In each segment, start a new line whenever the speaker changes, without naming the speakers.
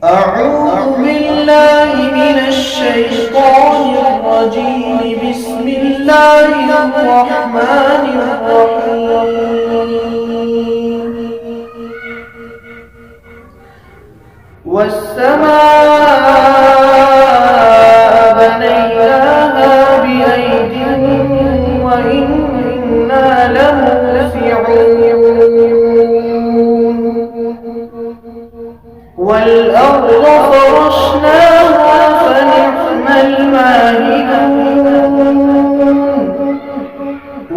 أعوذ بالله من الشيطان الرجيم. بسم الله الرحمن الرحيم. والسماء بنيناها بأيد وإنا لموسعون. والأرض فرشناها فنعم الماهدون.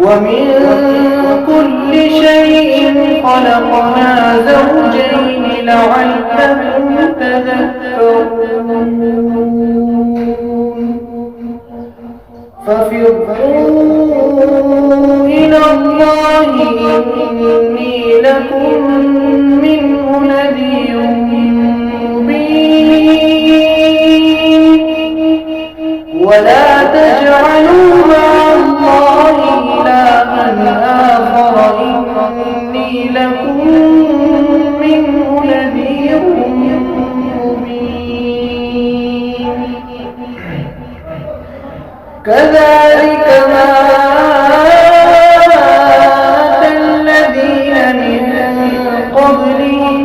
ومن كل شيء خلقنا زوجين لعلكم تذكرون. ففروا إلى الله إني لكم منه نذير مبين. ولا تجعلوا مع الله إلها آخر إني لكم منه نذير مبين. كذلك ما أتى الذين من قبلهم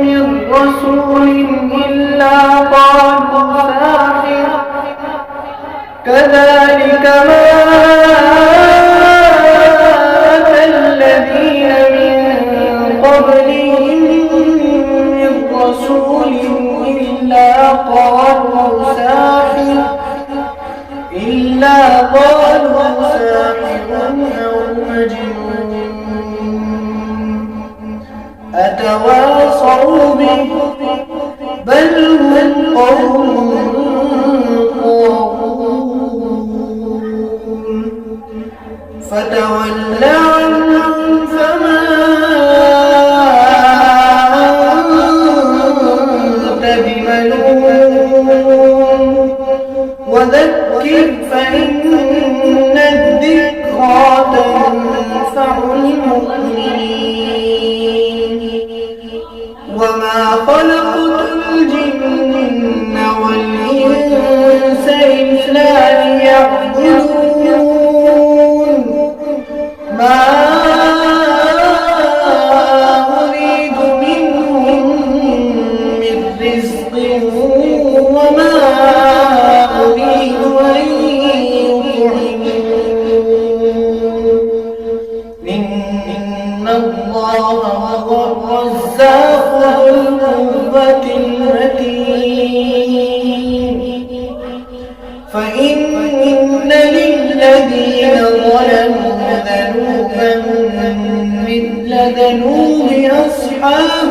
من رسول إلا قالوا ساحر. كذلك ما أتى الذين من قبلهم من رسول إلا قالوا ساحر أو مجنون. أتواصوا به بل هم قوم طاغون. فتول عنهم فما أنت بملوم. وذكر فإن الذكرى تنفع المؤمنين. وما خلقت الجن والإنس إلا ليعبدون. ما أريد منهم من رزق وما أريد أن يطعمون. إن الله هو الرزاق ذو القوة المتين. فإن للذين ظلموا ذنوبا مثل ذنوب أصحاب